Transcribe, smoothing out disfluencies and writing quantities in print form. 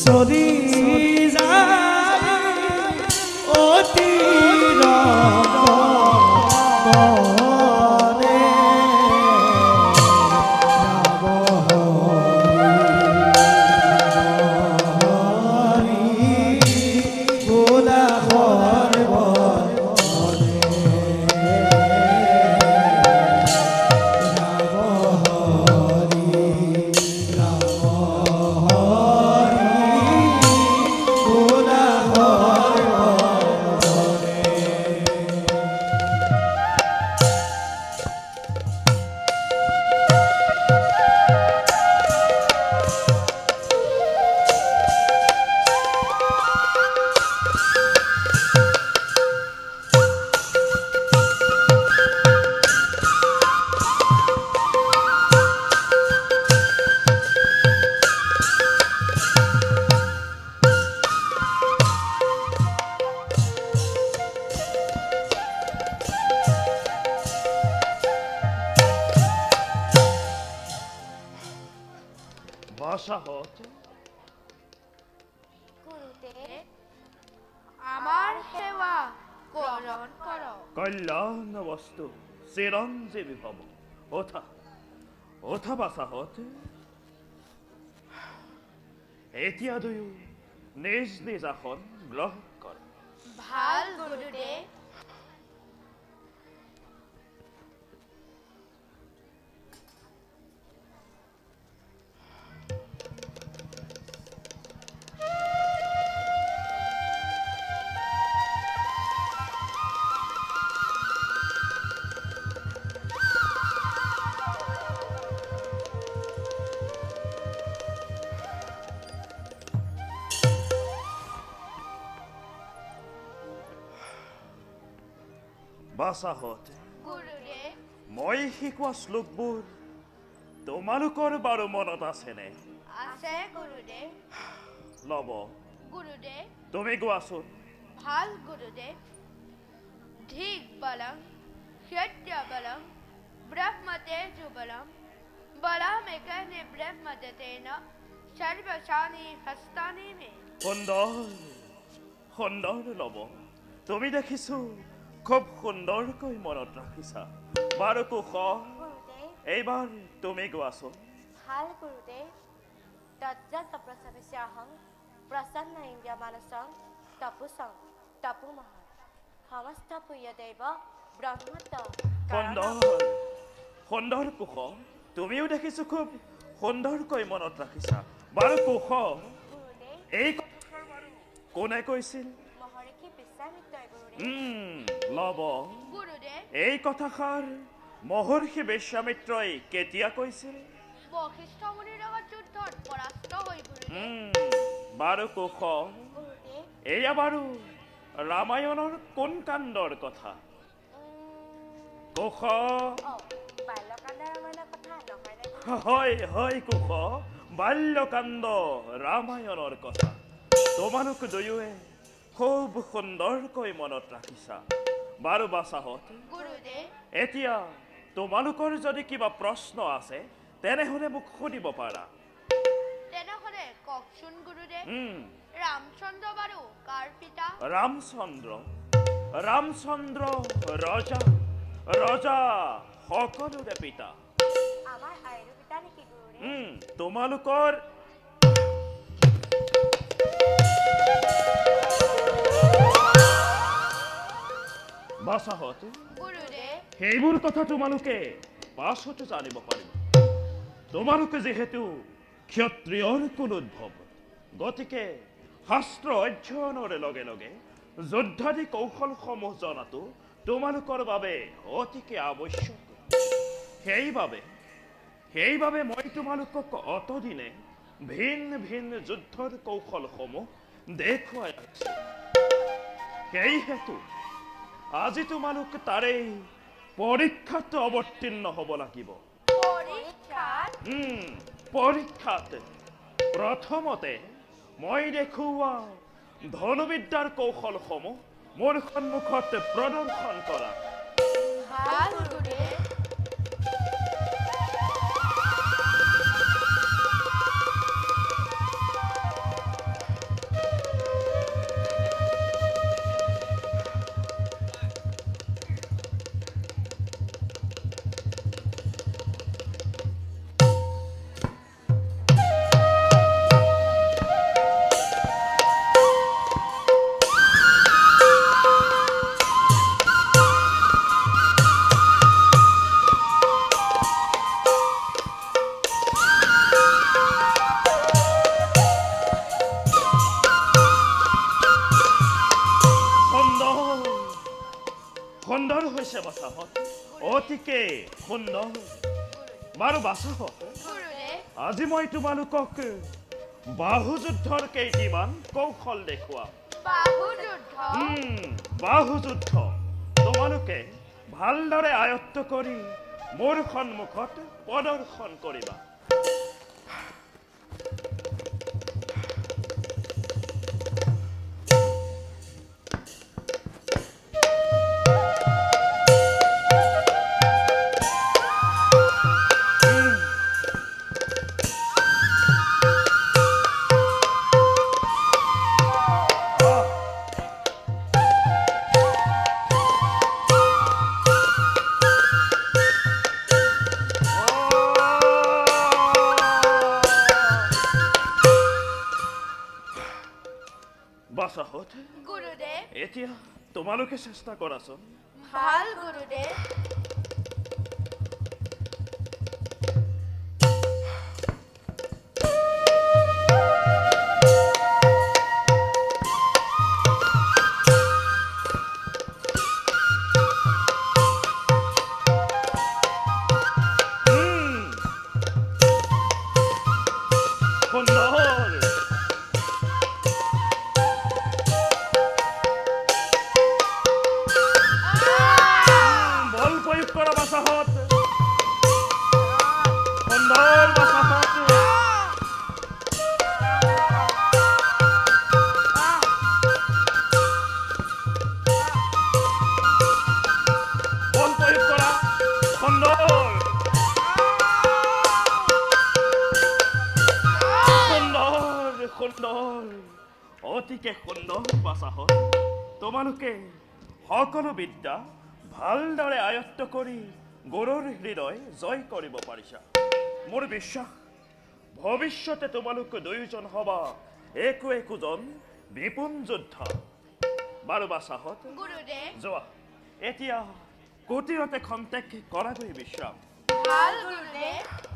চলি যায় অতি কল্যাণ বস্তু চিৰঞ্জীবী ভব ওঠা ওঠা বাছাহতে এতিয়া দুয়ো নিজ নিজ আসন গ্ৰহণ কৰ ভাল গুৰুদেৱ বাছাহতে মই শিকোৱা শ্লোকবোৰ তোমালোকৰ বাৰু মনত আছেনে? আছে গুৰুদেৱ। লব গুৰুদেৱ তুমি গোৱাচোন। ভাল গুৰুদেৱ। ধিক বলং সত্য বলং ব্ৰহ্মতেজো বলং বলমেকনে ব্ৰহ্মতেন সৰ্বশানি হস্তানি মে। সুন্দৰ সুন্দৰ লব, তুমি দেখিছো খুব সুন্দৰকৈ মনত ৰাখিছা। বাৰু কুশ এইবাৰ তুমি গোৱাচোন। ভাল গুৰুদেৱ। তজ্জত প্ৰসৱস্যাহং প্ৰসন্ন ইন্দ্ৰিয় মানসং তপুসং তপুমহ সমস্ত পুয়দেৱ ব্ৰহ্মত। সুন্দৰ সুন্দৰ কুশ, তুমিও দেখিছো খুব সুন্দৰকৈ মনত ৰাখিছা। বাৰু কুশ এই কথাষাৰ বাৰু কোনে কৈছিল? মহৰ্ষি বিশ্বামিত্ৰই গুৰুদেৱ। লব এই কথাষাৰ মহৰ্ষি বিশ্বামিত্ৰই কেতিয়া কৈছিল? বশিষ্ঠ মুনিৰ লগত যুদ্ধত পৰাস্ত হৈ গুৰুদেৱ। বাৰু কুশ এয়া বাৰু ৰামায়ণৰ কোন কাণ্ডৰ কথা? কুশ বাল্যকাণ্ড ৰামায়ণৰ কথা নহয়নে? হয় হয় কুশ, বাল্যকাণ্ড ৰামায়ণৰ কথা তোমালোক দুয়োৱে খুব সুন্দৰকৈ মনত ৰাখিছা। বাৰু বাছাহত এতিয়া তোমালোকৰ যদি কিবা প্ৰশ্ন আছে তেনেহলে মোক সুধিব পাৰা। তেনেহলে কওকচোন গুৰুদেৱ, ৰামচন্দ্ৰ বাৰু কাৰ পিতা? ৰামচন্দ্ৰ ৰজা ৰজা সকলোৰে পিতা। আমাৰ আইৰো পিতা নেকি গুৰুদেৱ? তোমালোকৰ বাছাহত সেইবোৰ কথা তোমালোকে পাছতো জানিব পাৰিবা। তোমালোকে যিহেতু ক্ষত্ৰিয়ৰ কুলোদ্ভৱ, গতিকে শাস্ত্ৰ অধ্যয়নৰ লগে লগে যুদ্ধাদি কৌশলসমূহ জনাটো তোমালোকৰ বাবে অতিকে আৱশ্যক। সেইবাবে মই তোমালোকক অতদিনে ভিন্ন ভিন্ন যুদ্ধৰ কৌশলসমূহ দেখুৱাই আছো। সেই হেতু আজি তোমালোক তাৰে পৰীক্ষাত অৱতীৰ্ণ হ'ব লাগিব। পৰীক্ষাত প্ৰথমতে মই দেখুওৱা ধনুবিদ্যাৰ কৌশলসমূহ মোৰ সন্মুখত প্ৰদৰ্শন কৰা। সুন্দৰ গুৰুদেৱ বাৰু বাছাহঁত গুৰুদেৱ আজি মই তোমালোকক বাহুযুদ্ধৰ কেইটিমান কৌশল দেখুৱাম বাহু যুদ্ধ বাহুযুদ্ধ তোমালোকে ভালদৰে আয়ত্ত কৰি মোৰ সন্মুখত প্ৰদৰ্শন কৰিবা বাছাহঁত গুৰুদেৱ এতিয়া তোমালোকে চেষ্টা কৰাচোন ভাল গুৰুদেৱ সুন্দৰ বল প্ৰয়োগ কৰা বাছাহঁত সুন্দৰ বাছাহঁত বল প্ৰয়োগ কৰা সুন্দৰ সুন্দৰ সুন্দৰ অতিকে সুন্দৰ বাছাহঁত তোমালোকে সকলো বিদ্যা ভালদৰে আয়ত্ত কৰি গুৰুৰ হৃদয় জয় কৰিব পাৰিছা মোৰ বিশ্বাস ভৱিষ্যতে তোমালোক দুয়োজন হবা একোজন বিপুল যোদ্ধা বাৰু বাছাহঁত গুৰুদেৱ যোৱা এতিয়া কুটিৰতে খন্তেক কৰাগৈ বিশ্ৰাম ভাল গুৰুদেৱ